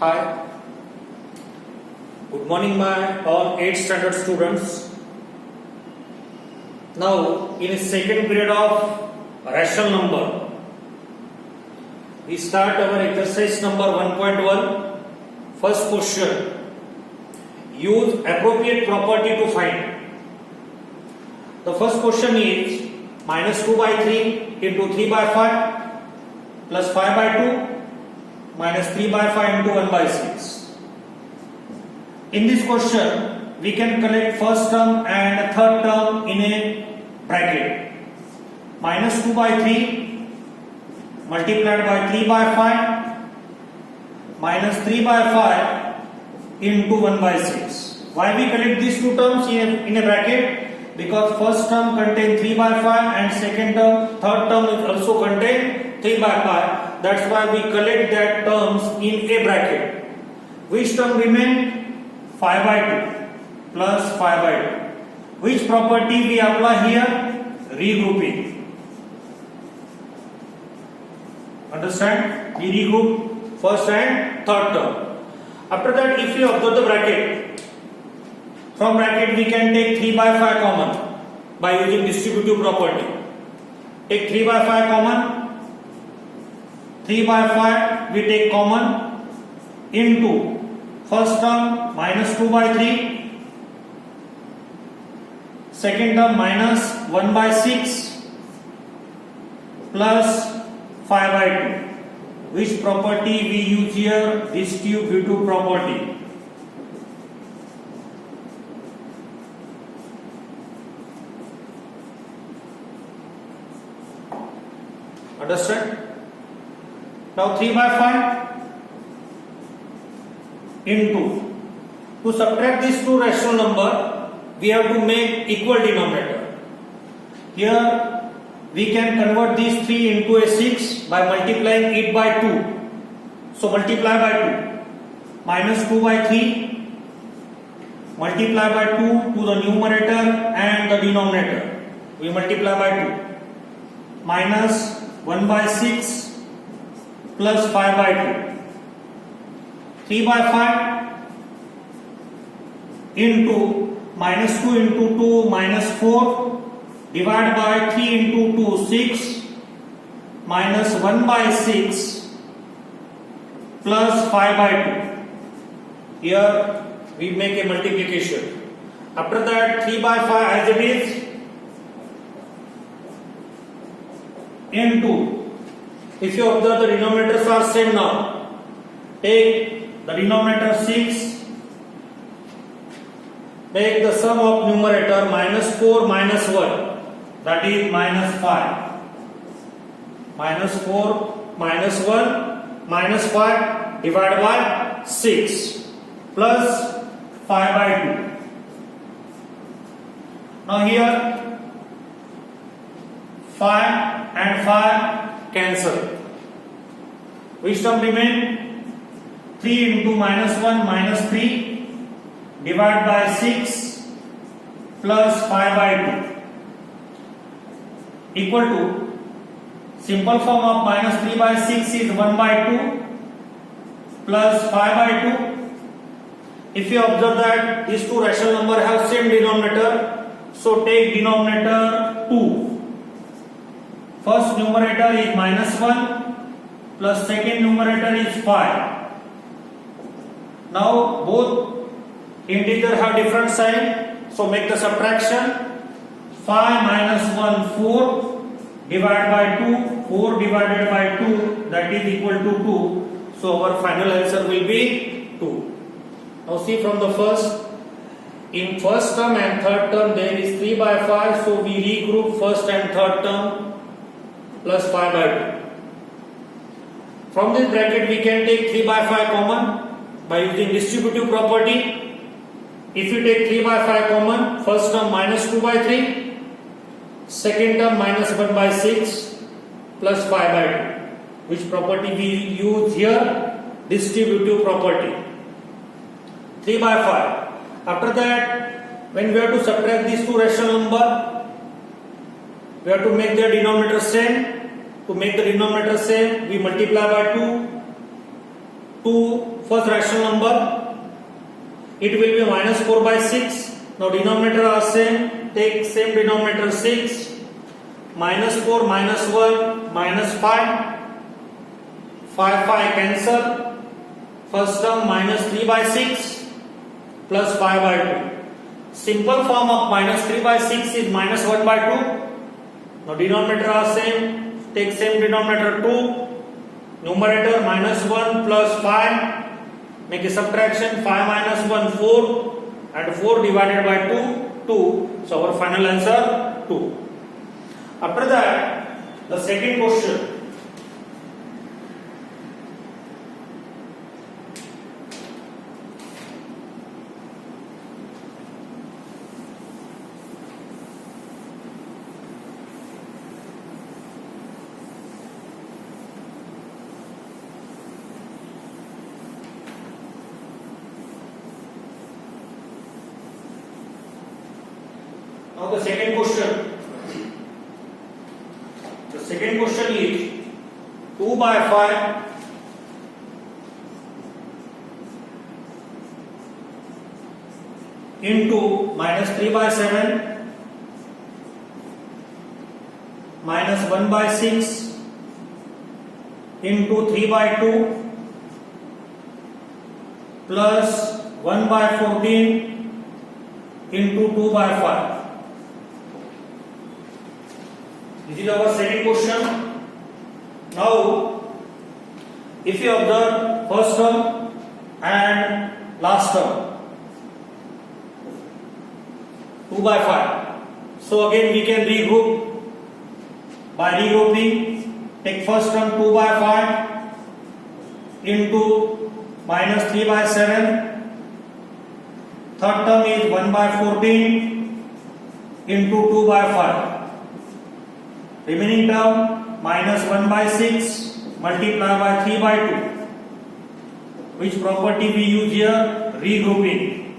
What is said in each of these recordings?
Hi, good morning my all 8th standard students. Now in a second period of rational number, we start our exercise number 1.1. First question, use appropriate property to find. The first question is minus 2 by 3 into 3 by 5 plus 5 by 2 minus 3 by 5 into 1 by 6. In this question, we can collect first term and third term in a bracket. Minus 2 by 3 multiplied by 3 by 5 minus 3 by 5 into 1 by 6. Why we collect these two terms in a bracket? Because first term contain 3 by 5 and third term is also contain 3 by 5. That's why we collect that terms in a bracket. Which term remain? 5 by 2 plus 5 by 2. Which property we apply here? Regrouping. Understand? We regroup first and third term. After that, if you observe the bracket, from bracket we can take 3 by 5 common by using distributive property. Take 3 by 5 common. 3 by 5 we take common into first term minus 2 by 3, second term minus 1 by 6 plus 5 by 2. Which property we use here? Distributive property. Understand? Now 3 by 5 into, to subtract these two rational number, we have to make equal denominator. Here we can convert these 3 into a 6 by multiplying it by 2. So multiply by 2. Minus 2 by 3 multiply by 2 to the numerator and the denominator. We multiply by 2. Minus 1 by 6 plus 5 by 2. 3 by 5 into minus 2 into 2 minus 4 divided by 3 into 2 6 minus 1 by 6 plus 5 by 2. Here we make a multiplication. After that 3 by 5 as it is into, if you observe the denominators are same now, take the denominator 6, make the sum of numerator minus 4 minus 1, that is minus 5. Minus 4 minus 1 minus 5 divided by 6 plus 5 by 2. Now here 5 and 5 cancel. Which term remain? 3 into minus 1 minus 3 divided by 6 plus 5 by 2 equal to, simple form of minus 3 by 6 is 1 by 2 plus 5 by 2. If you observe that these two rational numbers have same denominator, so take denominator 2. First numerator is minus 1 plus second numerator is 5. Now both integers have different sign, so make the subtraction. 5 minus 1 4 divided by 2, 4 divided by 2, that is equal to 2. So our final answer will be 2. Now see from the first, in first term and third term there is 3 by 5, so we regroup first and third term plus 5 by 2. From this bracket we can take 3 by 5 common by using distributive property. If you take 3 by 5 common, first term minus 2 by 3, second term minus 1 by 6 plus 5 by 2. Which property we use here? Distributive property. 3 by 5. After that, when we have to subtract these two rational number, we have to make their denominator same. To make the denominator same, we multiply by 2 to first rational number, it will be minus 4 by 6. Now denominator are same, take same denominator 6, minus 4 minus 1 minus 5, 5 cancel, first term minus 3 by 6 plus 5 by 2. Simple form of minus 3 by 6 is minus 1 by 2. Now denominator are same, take same denominator 2, numerator minus 1 plus 5, make a subtraction, 5 minus 1 4 and 4 divided by 2. So our final answer 2. After that, the second question. Now the second question. The second question is 2 by 5 into minus 3 by 7 minus 1 by 6 into 3 by 2 plus 1 by 14 into 2 by 5. This is our second question. Now, if you observe first term and last term, 2 by 5. So again we can regroup by regrouping. Take first term 2 by 5 into minus 3 by 7. Third term is 1 by 14 into 2 by 5. Remaining term minus 1 by 6 multiplied by 3 by 2. Which property we use here? Regrouping.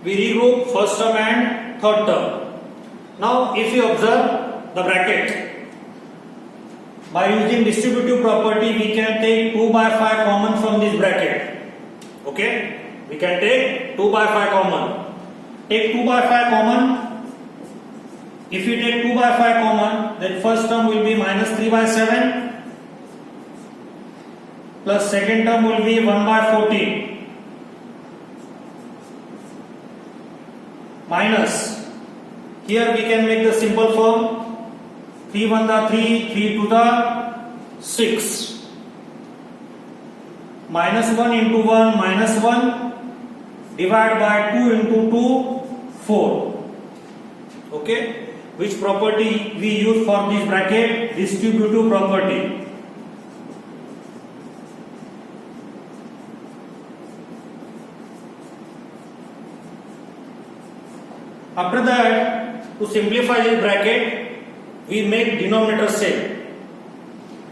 We regroup first term and third term. Now if you observe the bracket, by using distributive property we can take 2 by 5 common from this bracket. Okay? We can take 2 by 5 common. Take 2 by 5 common. If you take 2 by 5 common, then first term will be minus 3 by 7 plus second term will be 1 by 14 minus, here we can make the simple form, 3 1 the 3, 3 2 the 6, minus 1 into 1 minus 1 divided by 2 into 2 4. Okay, which property we use for this bracket? Distributive property. After that, to simplify this bracket, we make denominator same.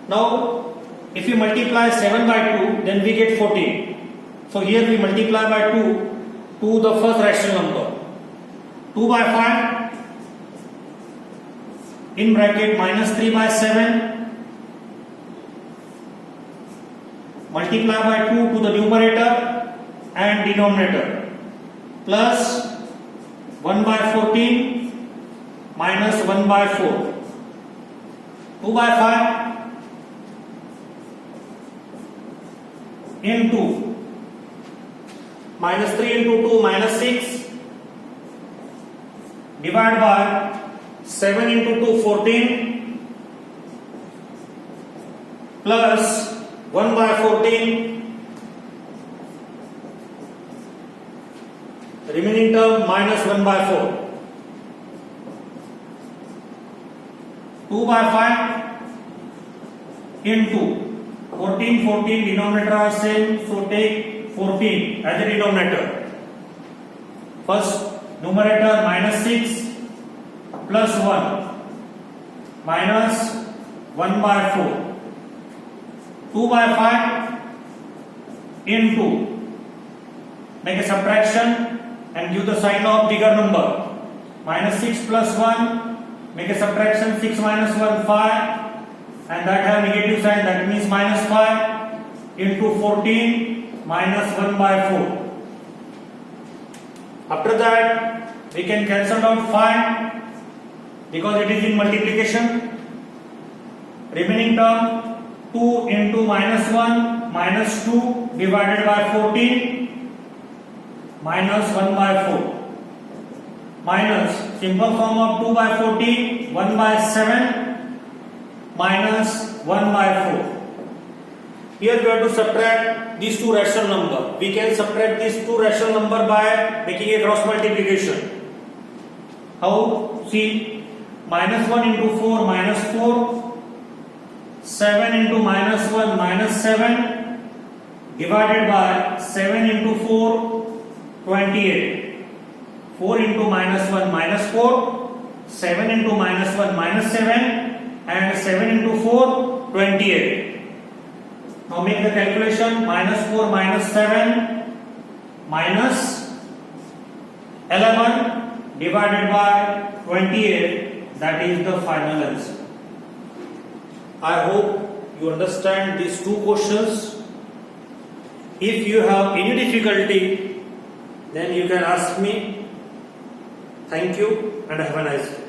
Now, if we multiply 7 by 2, then we get 14. So here we multiply by 2 to the first rational number. 2 by 5 in bracket minus 3 by 7 multiply by 2 to the numerator and denominator plus 1 by 14 minus 1 by 4. 2 by 5 into minus 3 into 2 minus 6 divided by 7 into 2 14 plus 1 by 14 remaining term minus 1 by 4. 2 by 5 into 14 denominator are same, so take 14 as a denominator. First numerator minus 6 plus 1 minus 1 by 4. 2 by 5 into, make a subtraction and give the sign of bigger number. Minus 6 plus 1, make a subtraction, 6 minus 1 5 and that have negative sign, that means minus 5 into 14 minus 1 by 4. After that we can cancel out 5 because it is in multiplication. Remaining term 2 into minus 1 minus 2 divided by 14 minus 1 by 4 minus simple form of 2 by 14 1 by 7 minus 1 by 4. Here we have to subtract these two rational number. We can subtract these two rational number by making a cross multiplication. How? See, minus 1 into 4 minus 4, 7 into minus 1 minus 7 divided by 7 into 4 28. 4 into minus 1 minus 4, 7 into minus 1 minus 7 and 7 into 4 28. Now make the calculation. Minus 4 minus 7 minus 11 divided by 28, that is the final answer. I hope you understand these two questions. If you have any difficulty, then you can ask me. Thank you and have a nice day.